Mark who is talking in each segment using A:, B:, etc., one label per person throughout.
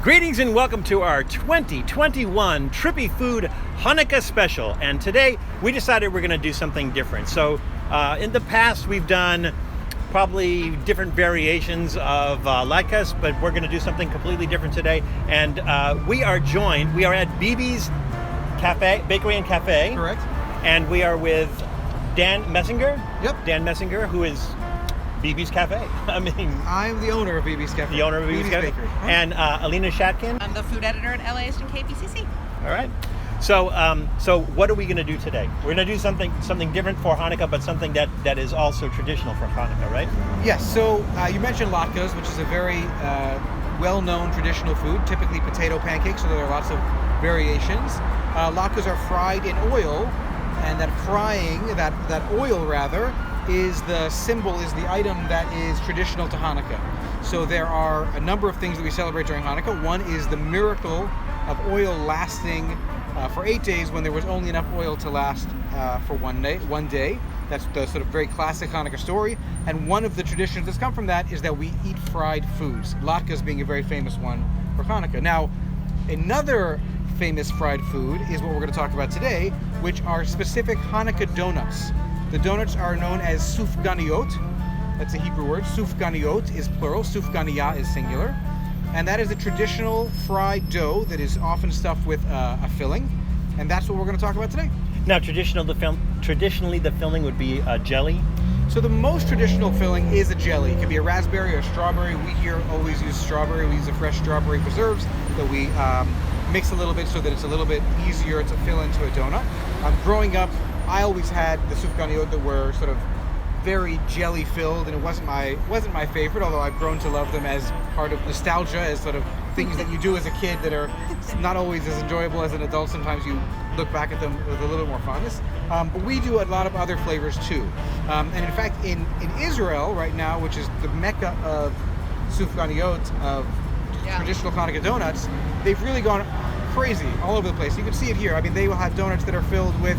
A: Greetings and welcome to our 2021 Trippy Food Hanukkah Special. And today we decided we're going to do something different. So in the past we've done probably different variations of like us, but we're going to do something completely different today. And we are at Bibi's Cafe, Bakery and Cafe.
B: Correct.
A: And we are with Dan Messinger.
B: Yep.
A: Dan Messinger, who is Bibi's Cafe.
B: I'm the owner of Bibi's Cafe.
A: The owner of Bibi's Cafe.
B: Bakery. Huh?
A: And Elina Shatkin.
C: I'm the food editor at LAist and KPCC.
A: All right. So what are we going to do today? We're going to do something different for Hanukkah, but something that is also traditional for Hanukkah, right?
B: Yes. So you mentioned latkes, which is a very well-known traditional food, typically potato pancakes, so there are lots of variations. Latkes are fried in oil, and that frying, that oil rather, is the item that is traditional to Hanukkah. So there are a number of things that we celebrate during Hanukkah. One is the miracle of oil lasting for 8 days when there was only enough oil to last for one day. That's the sort of very classic Hanukkah story. And one of the traditions that's come from that is that we eat fried foods, latkes being a very famous one for Hanukkah. Now, another famous fried food is what we're going to talk about today, which are specific Hanukkah donuts. The donuts are known as sufganiyot. That's a Hebrew word. Sufganiyot is plural. Sufganiyah is singular. And that is a traditional fried dough that is often stuffed with a filling. And that's what we're going to talk about today.
A: Now, traditionally the filling would be a jelly.
B: So the most traditional filling is a jelly. It could be a raspberry or a strawberry. We here always use strawberry. We use a fresh strawberry preserves that we mix a little bit so that it's a little bit easier to fill into a donut. Growing up, I always had the sufganiyot that were sort of very jelly filled, and it wasn't my favorite, although I've grown to love them as part of nostalgia, as sort of things that you do as a kid that are not always as enjoyable as an adult. Sometimes you look back at them with a little bit more fondness. But we do a lot of other flavors too. And in fact, in Israel right now, which is the mecca of sufganiyot, of traditional Hanukkah donuts, they've really gone crazy all over the place. You can see it here. I mean, they will have donuts that are filled with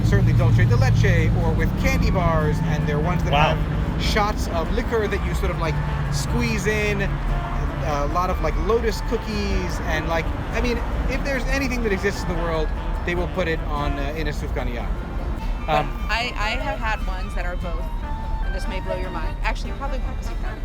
B: certainly dulce de leche or with candy bars, and there are ones that have shots of liquor that you sort of like squeeze in, a lot of like lotus cookies, and like, I mean, if there's anything that exists in the world, they will put it on in a sufganiyah.
C: I have had ones that are both, and this may blow your mind. Actually, probably won't because you've had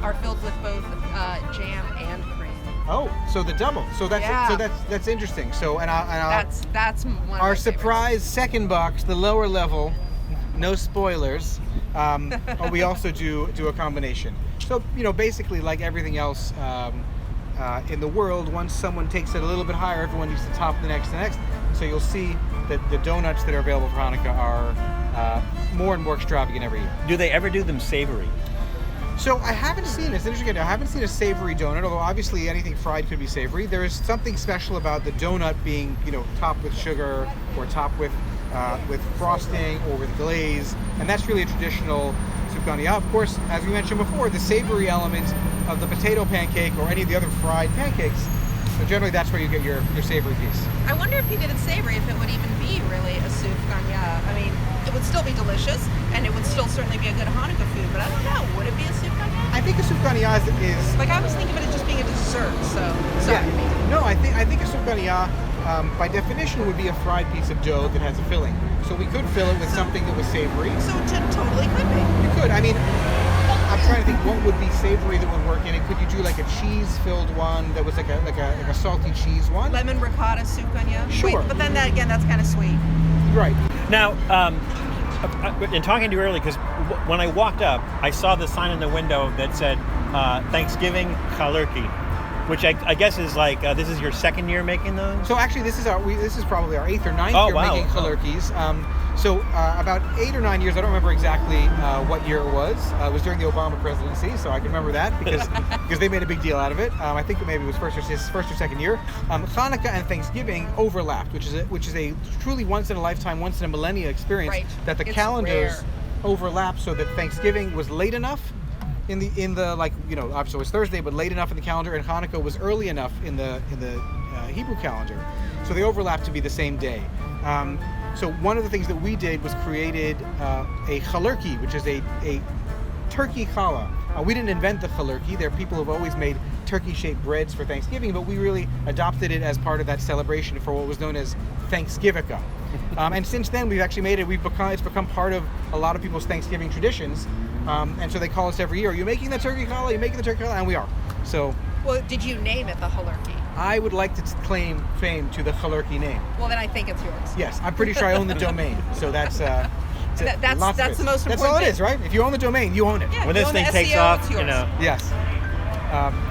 C: are filled with both jam and cream.
B: Oh, so the double. So that's interesting. So
C: that's one.
B: Our surprise second box, the lower level, no spoilers. We also do a combination. So basically, like everything else in the world, once someone takes it a little bit higher, everyone needs to top the next. So you'll see that the donuts that are available for Hanukkah are more and more extravagant every year.
A: Do they ever do them savory?
B: So I haven't seen this. Interesting. I haven't seen a savory donut, although obviously anything fried could be savory. There is something special about the donut being, topped with sugar or topped with frosting or with glaze, and that's really a traditional sufganiyah. Of course, as we mentioned before, the savory element of the potato pancake or any of the other fried pancakes. So generally, that's where you get your savory piece.
C: I wonder if you did it savory, if it would even be really a sufganiyah. I mean, it would still be delicious, and it would still certainly be a good Hanukkah food, but I don't know. Would it be a sufganiyah?
B: I think a sufganiyah is...
C: Like, I was thinking of it as just being a dessert, so...
B: Yeah. No, I think a sufganiyah, by definition, would be a fried piece of dough that has a filling. So we could fill it with something that was savory.
C: So it totally could be.
B: You could. I mean, I'm trying to think what would be savory that would work in it. Could you do like a cheese-filled one that was like a salty cheese one?
C: Lemon ricotta sufganiyah?
B: Sure.
C: Wait, but then that's kind of sweet.
B: Right.
A: Now, in talking to you earlier, because when I walked up, I saw the sign in the window that said Thanksgiving Chalurki, which I guess is like this is your second year making those.
B: So actually, this is probably our 8th or 9th year making chalurkis. So about 8 or 9 years, I don't remember exactly what year it was. It was during the Obama presidency, so I can remember that because they made a big deal out of it. I think maybe it was first or second year. Hanukkah and Thanksgiving overlapped, which is a truly once in a lifetime, once in a millennia experience.
C: Right.
B: That the calendars overlap so that Thanksgiving was late enough in the obviously it was Thursday, but late enough in the calendar, and Hanukkah was early enough in the Hebrew calendar, so they overlapped to be the same day. So one of the things that we did was created a chalurki, which is a turkey challah. We didn't invent the chalurki. There are people who've always made turkey-shaped breads for Thanksgiving, but we really adopted it as part of that celebration for what was known as Thanksgivika. And since then, we've actually made it. It's become part of a lot of people's Thanksgiving traditions. And so they call us every year. Are you making the turkey challah? Are you making the turkey challah? And we are. So.
C: Well, did you name it the Hanukkah?
B: I would like to claim fame to the Hanukkah name.
C: Well, then I think it's yours.
B: Yes, I'm pretty sure I own the domain. So that's
C: that's the most important
B: That's all it
C: thing.
B: is, right? If you own the domain, you own it.
C: Yeah,
A: When
C: you
A: this
C: own
A: thing
C: the
A: takes
C: SEO,
A: off,
C: it's
A: you
C: yours.
A: know.
B: Yes.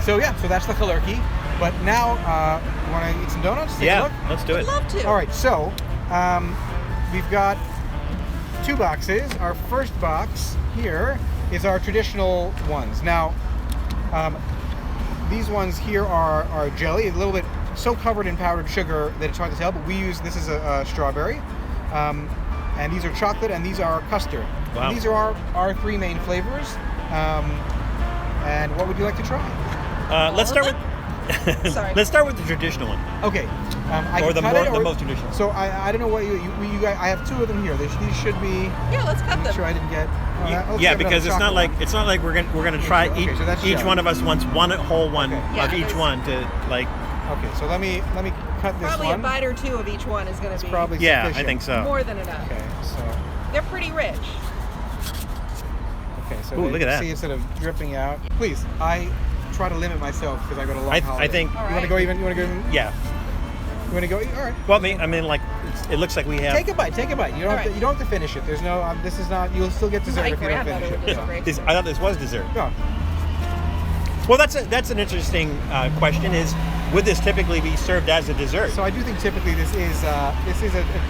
B: So that's the Hanukkah. But now, want to eat some donuts? Take a
A: Yeah,
B: look?
A: let's do
C: I'd
A: it.
C: love to.
B: All right, so we've got 2 boxes. Our first box here is our traditional ones. Now, these ones here are jelly, a little bit so covered in powdered sugar that it's hard to tell, but this is a strawberry, and these are chocolate, and these are custard.
A: Wow.
B: And these are our 3 main flavors. And what would you like to try?
A: Let's start with.
C: Sorry.
A: Let's start with the traditional one.
B: Okay. I
A: Or
B: can
A: the
B: cut
A: more-
B: it,
A: the most traditional.
B: So I don't know what you guys. I have 2 of them here. These should be.
C: Yeah, let's cut
B: Make
C: them.
B: sure I didn't get.
A: Yeah, because it's not like we're gonna try
B: Okay,
A: each
B: so that's
A: each
B: jelly.
A: one of us wants one whole one
B: Okay.
C: Yeah,
A: of each
C: there's-
A: one to like.
B: Okay, so let me cut this
C: Probably
B: one.
C: a bite or 2 of each one is going to be
B: Probably
A: Yeah, I
B: sufficient.
A: think so.
C: more than enough.
B: Okay, so
C: They're pretty rich.
A: Ooh, look at that.
B: See, instead of dripping out. Please, I try to limit myself because I got a long holiday.
A: I think.
C: All
B: You want
C: right.
B: to go even? You want to go even?
A: Yeah.
B: You want to go? All right.
A: Well, I mean, like it looks like we have.
B: Take a bite. Take a bite. You don't.
C: All
B: Have to,
C: right.
B: you don't have to finish it. There's no. This is not. You'll still get dessert
C: My
B: if you don't
C: grandmother
B: finish
C: would
B: it.
C: disagree.
A: I thought this was dessert.
B: Yeah.
A: Well, that's an interesting question. Is would this typically be served as a dessert?
B: So I do think typically this is a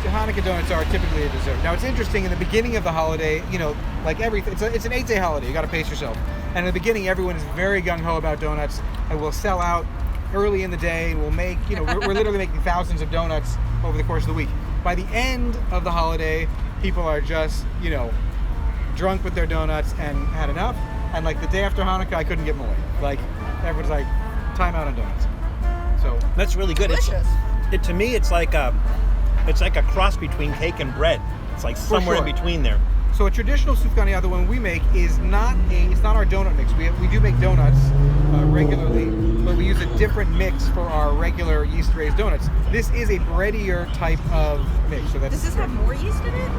B: Hanukkah donuts are typically a dessert. Now it's interesting in the beginning of the holiday, like everything, it's an 8-day holiday. You got to pace yourself. And in the beginning, everyone is very gung ho about donuts, and we'll sell out early in the day. And we'll make, we're literally making thousands of donuts over the course of the week. By the end of the holiday, people are just drunk with their donuts and had enough. And like the day after Hanukkah, I couldn't give them away. Like everyone's like, time out on donuts. So
A: That's really good.
C: Delicious.
A: To me, it's like a cross between cake and bread. It's like somewhere
B: sure.
A: in between there.
B: So a traditional sufganiyot, the one we make, it's not our donut mix. We do make donuts regularly, but we use a different mix for our regular yeast-raised donuts. This is a breadier type of mix. So that's
C: Does this have more yeast in it?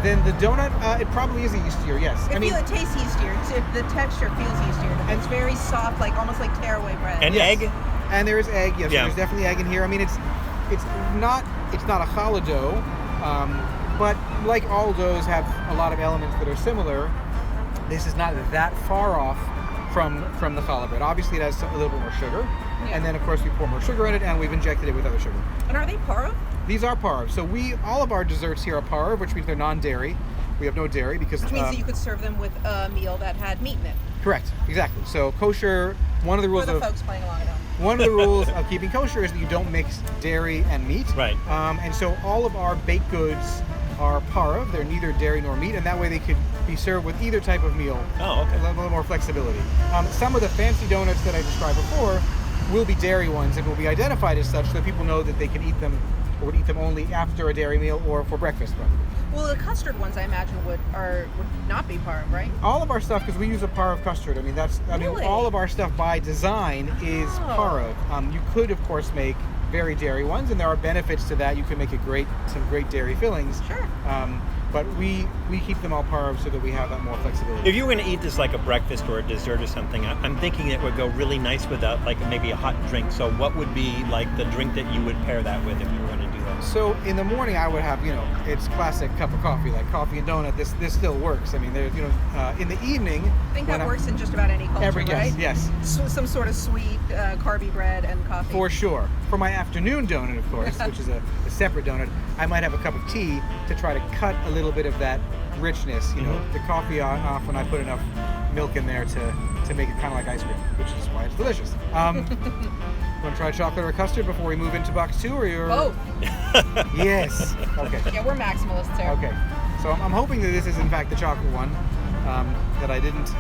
B: Then the donut, it probably is a yeastier, yes.
C: I feel it tastes yeastier. The texture feels yeastier. And it's very soft, like almost like tearaway bread.
A: And
B: Yes.
A: egg.
B: And there is egg, yes.
A: Yeah.
B: There's definitely egg in here. I mean, it's not a challah dough, but like all doughs have a lot of elements that are similar. This is not that far off from the challah bread. Obviously, it has a little bit more sugar,
C: Yeah.
B: and then of course we pour more sugar in it, and we've injected it with other sugar.
C: And are they parov?
B: These are parv. So all of our desserts here are parv, which means they're non-dairy. We have no dairy because
C: Which means that you could serve them with a meal that had meat in it.
B: correct, exactly. So kosher. One of the rules
C: For the
B: of
C: folks playing along at home.
B: One of the rules of keeping kosher is that you don't mix dairy and meat.
A: Right.
B: And so all of our baked goods are parv. They're neither dairy nor meat, and that way they could be served with either type of meal.
A: Oh, okay.
B: A little more flexibility. Some of the fancy donuts that I described before will be dairy ones and will be identified as such so that people know that they can eat them or would eat them only after a dairy meal or for breakfast.
C: Well, the custard ones, I imagine, would not be parv, right?
B: All of our stuff, because we use a parv custard. I mean,
C: Really?
B: all of our stuff by design is
C: Oh.
B: parv. You could, of course, make very dairy ones, and there are benefits to that. You can make some great dairy fillings.
C: Sure.
B: But we keep them all parv so that we have that more flexibility.
A: If you were going to eat this like a breakfast or a dessert or something, I'm thinking it would go really nice with like maybe a hot drink. So what would be like the drink that you would pair that with if you were going to do that?
B: So in the morning, I would have, it's classic cup of coffee, like coffee and donut. This still works. I mean, there's, in the evening.
C: I think that works in just about any culture, right?
B: Yes.
C: Some sort of sweet, carby bread and coffee.
B: For sure. For my afternoon donut, of course, which is a separate donut, I might have a cup of tea to try to cut a little bit of that richness. The coffee off when I put enough milk in there to make it kind of like ice cream, which is why it's delicious. Want to try chocolate or custard before we move into box 2, or you're?
C: Both.
B: Yes. Okay.
C: Yeah, we're maximalists here.
B: Okay. So I'm hoping that this is in fact the chocolate one, that I didn't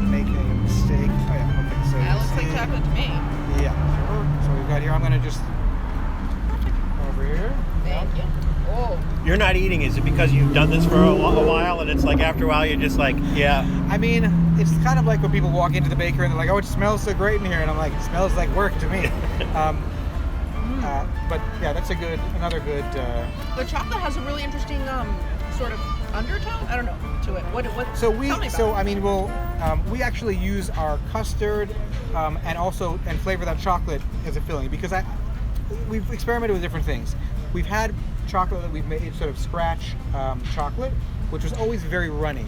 B: make a mistake. Oh yeah. Okay. So
C: That
B: this
C: looks like
B: is-
C: chocolate to me.
B: Yeah. Sure. So we've got here. I'm gonna just over here.
C: Thank you. Oh,
A: you're not eating, is it because you've done this for a while and it's like after a while you're just like, yeah.
B: I mean, it's kind of like when people walk into the bakery and they're like, oh, it smells so great in here. And I'm like, it smells like work to me. But yeah, that's another good.
C: The chocolate has a really interesting sort of undertone. I don't know to it. What?
B: So
C: tell me about it.
B: I mean, we actually use our custard and flavor that chocolate as a filling because we've experimented with different things. We've had chocolate that we've made sort of scratch chocolate, which was always very runny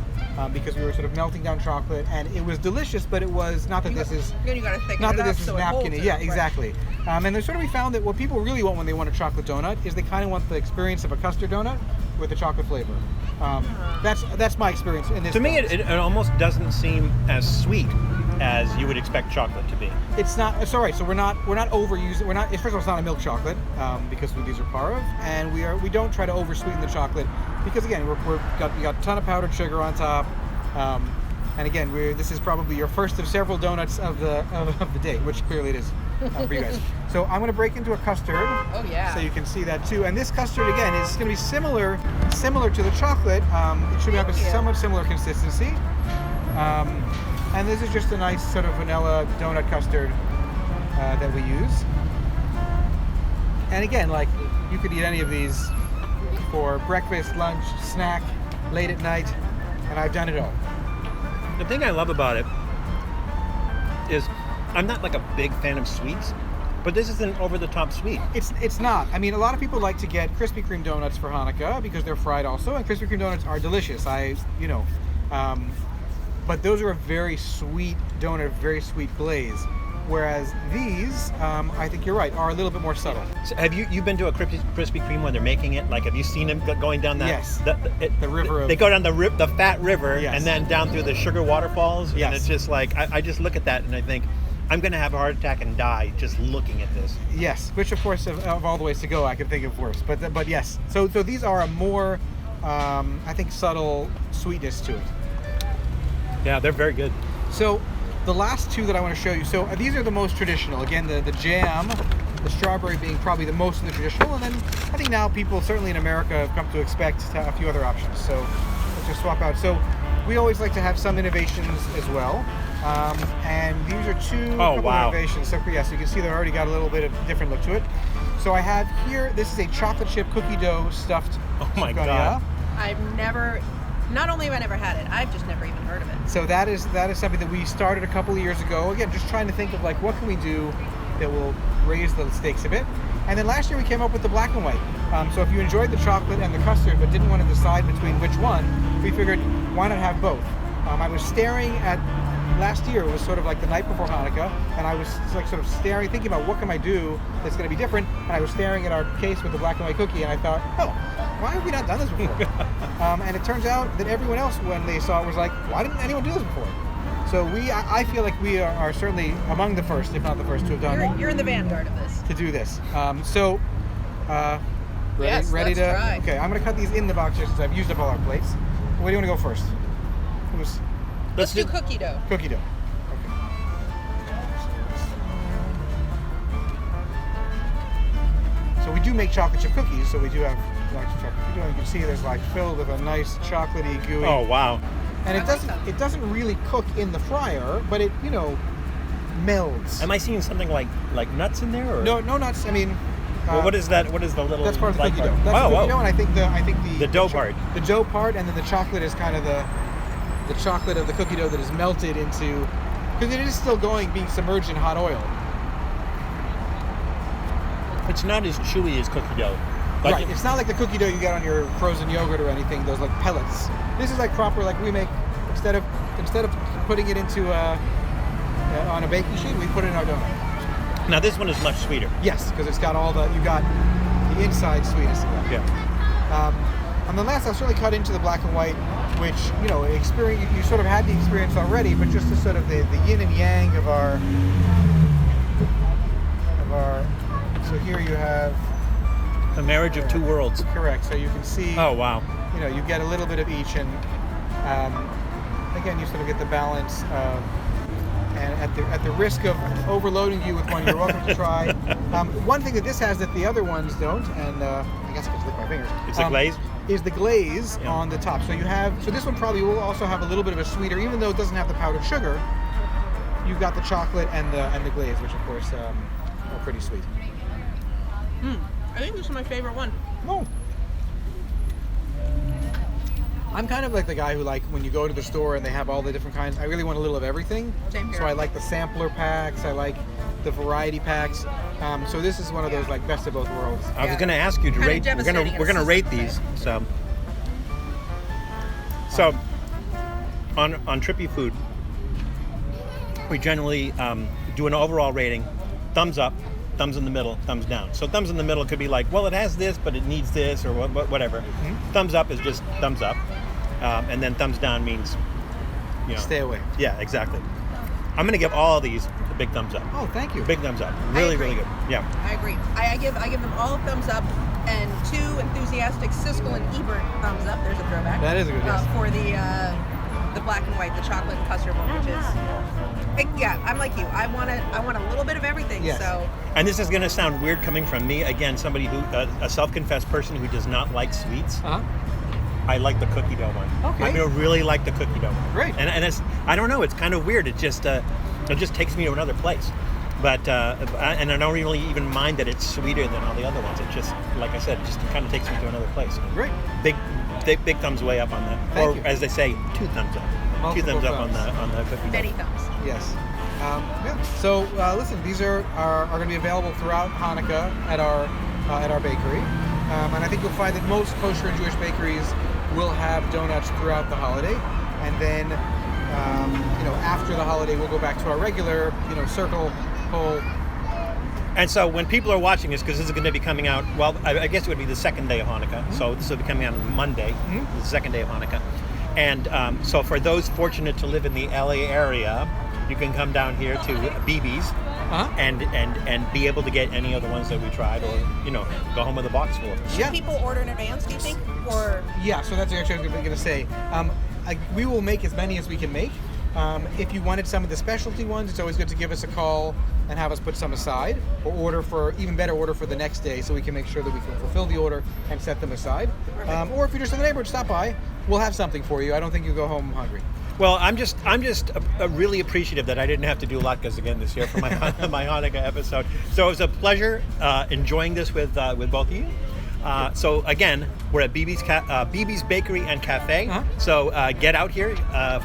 B: because we were sort of melting down chocolate, and it was delicious, but it was not that
C: You gotta thicken
B: not
C: it
B: that
C: up
B: this is
C: so it holds
B: napkin.
C: it,
B: Yeah,
C: right.
B: exactly. And then sort of we found that what people really want when they want a chocolate donut is they kind of want the experience of a custard donut with a chocolate flavor. That's my experience in this.
A: To me,
B: donut.
A: it almost doesn't seem as sweet as you would expect chocolate to be.
B: It's not. It's all right. So we're not overusing. We're not. First of all, it's not a milk chocolate because these are parve, and we don't try to oversweeten the chocolate because again we got a ton of powdered sugar on top, and again this is probably your first of several donuts of the day, which clearly it is for you guys. So I'm going to break into a custard.
C: Oh yeah.
B: So you can see that too. And this custard again is going to be similar to the chocolate. It should have a somewhat similar consistency. And this is just a nice sort of vanilla donut custard that we use. And again, like you could eat any of these for breakfast, lunch, snack, late at night, and I've done it all.
A: The thing I love about it is I'm not like a big fan of sweets, but this isn't over-the-top sweet.
B: It's not. I mean, a lot of people like to get Krispy Kreme donuts for Hanukkah because they're fried also, and Krispy Kreme donuts are delicious. But those are a very sweet donut, very sweet glaze. Whereas these, I think you're right, are a little bit more subtle.
A: So have you been to a Krispy Kreme when they're making it? Like, have you seen them going down that?
B: Yes.
A: The
B: river.
A: They go down the fat river,
B: Yes.
A: and then down through the sugar waterfalls.
B: Yes.
A: And it's just like I just look at that and I think I'm going to have a heart attack and die just looking at this.
B: Yes, which of course of all the ways to go, I can think of worse. But yes, so these are a more, I think, subtle sweetness to it.
A: Yeah, they're very good.
B: So the last two that I want to show you, so these are the most traditional. Again, the jam, the strawberry being probably the most of the traditional, and then I think now people, certainly in America, have come to expect a few other options. So let's just swap out. So we always like to have some innovations as well. And these are couple innovations. So yes, you can see they've already got a little bit of different look to it. So I have here, this is a chocolate chip cookie dough stuffed
A: my
B: sufganiyot.
C: God. Not only have I never had it, I've just never even heard of it.
B: So that is something that we started a couple of years ago. Again, just trying to think of like what can we do that will raise the stakes a bit. And then last year we came up with the black and white. So if you enjoyed the chocolate and the custard but didn't want to decide between which one, we figured why not have both. I was staring at last year. It was sort of like the night before Hanukkah, and I was like sort of staring, thinking about what can I do that's going to be different. And I was staring at our case with the black and white cookie, and I thought, oh, why have we not done this before? And it turns out that everyone else, when they saw it, was like, why didn't anyone do this before? So I feel like we are certainly among the first, if not the first, to have done.
C: You're in the vanguard of this.
B: To do this. Ready
C: Yes,
B: to?
C: let's try.
B: Okay, I'm going to cut these in the box just since I've used up all our plates. Where do you want to go first?
C: Let's do cookie dough.
B: Cookie dough. Okay. So we do make chocolate chip cookies. So we do have chocolate cookie dough. You can see there's like filled with a nice chocolatey gooey.
A: Oh wow!
B: And it doesn't really cook in the fryer, but it melds.
A: Am I seeing something like nuts in there? Or?
B: No nuts. I mean.
A: Well, what is that? What is the little?
B: That's part of the
A: light
B: cookie dough.
A: part?
B: That's the cookie dough, and I think the
A: dough part.
B: The dough part, and then the chocolate is kind of the chocolate of the cookie dough that is melted into, because it is still being submerged in hot oil.
A: It's not as chewy as cookie dough.
B: Right. It's not like the cookie dough you get on your frozen yogurt or anything. Those like pellets. This is like proper, like we make instead of putting it into on a baking sheet, we put it in our donut.
A: Now this one is much sweeter.
B: Yes, because it's got you got the inside sweetness of it.
A: Yeah.
B: And then last, I've certainly cut into the black and white, which experience. You sort of had the experience already, but just the sort of the yin and yang of our. So here you have
A: the marriage of two worlds.
B: Correct. So you can see.
A: Oh wow.
B: You get a little bit of each, and again, you sort of get the balance of And at the risk of overloading you with one, you're welcome to try. One thing that this has that the other ones don't, and I guess I can lick my fingers.
A: It's the glaze?
B: Is the glaze on the top. So this one probably will also have a little bit of a sweeter, even though it doesn't have the powdered sugar. You've got the chocolate and the glaze, which of course are pretty sweet.
C: I think this is my favorite one.
B: Oh. I'm kind of like the guy who, like, when you go to the store and they have all the different kinds, I really want a little of everything.
C: Same here.
B: So I like the sampler packs, I like the variety packs. So this is one of those, like, best of both worlds.
A: I was going to ask you to
C: Kinda
A: rate. We're gonna rate these. So on Trippy Food, we generally do an overall rating: thumbs up, thumbs in the middle, thumbs down. So thumbs in the middle could be like, well, it has this, but it needs this, or whatever.
B: Mm-hmm.
A: Thumbs up is just thumbs up, and then thumbs down means,
B: Stay away.
A: Yeah, exactly. I'm going to give all of these a big thumbs up.
B: Oh, thank you.
A: Big thumbs up. Really, really good. Yeah.
C: I agree. I give them all a thumbs up, and 2 enthusiastic Siskel and Ebert thumbs up. There's a throwback.
B: That is a good guess.
C: For the black and white, the chocolate and custard one, which is I'm like you. I want a little bit of everything.
B: Yes.
C: So.
A: And this is going to sound weird coming from me, again, somebody who a self-confessed person who does not like sweets.
B: Uh-huh.
A: I like the cookie dough one.
B: Okay.
A: I really like the cookie dough one.
B: Great.
A: And it's, I don't know, it's kind of weird. It just takes me to another place. But and I don't really even mind that it's sweeter than all the other ones. It just, like I said, it just kind of takes me to another place.
B: Great.
A: Big thumbs way up on that.
B: Thank
A: or
B: you.
A: as they say, 2 thumbs up.
B: Multiple
A: 2 thumbs up
B: thumbs.
A: on the cookie dough.
C: Many thumbs.
B: Yes. So listen, these are going to be available throughout Hanukkah at our bakery, and I think you'll find that most kosher and Jewish bakeries will have donuts throughout the holiday, and then after the holiday we'll go back to our regular circle, hole.
A: And so when people are watching this, because this is going to be coming out, well, I guess it would be the second day of Hanukkah. Mm-hmm. So this will be coming out on Monday, the second day of Hanukkah. And so for those fortunate to live in the LA area, you can come down here to Bibi's and be able to get any of the ones that we tried, or go home with a box full of them.
C: Should people order in advance, do you think? Or
B: Yeah, so that's actually what I was going to say. We will make as many as we can make. If you wanted some of the specialty ones, it's always good to give us a call and have us put some aside, or order for the next day, so we can make sure that we can fulfill the order and set them aside. Or if you're just in the neighborhood, stop by. We'll have something for you. I don't think you'll go home hungry.
A: Well, I'm just really appreciative that I didn't have to do latkes again this year for my my Hanukkah episode. So it was a pleasure enjoying this with both of you. So again, we're at Bibi's Bakery and Cafe. So get out here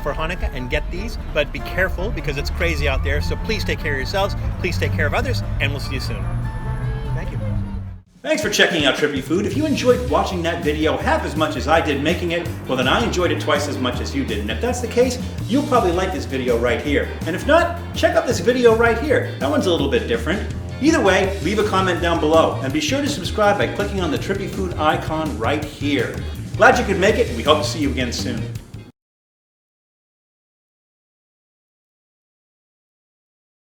A: for Hanukkah and get these, but be careful because it's crazy out there. So please take care of yourselves, please take care of others, and we'll see you soon.
B: Thank you.
A: Thanks for checking out Trippy Food. If you enjoyed watching that video half as much as I did making it, well then I enjoyed it twice as much as you did. And if that's the case, you'll probably like this video right here. And if not, check out this video right here. That one's a little bit different. Either way, leave a comment down below, and be sure to subscribe by clicking on the Trippy Food icon right here. Glad you could make it, and we hope to see you again soon.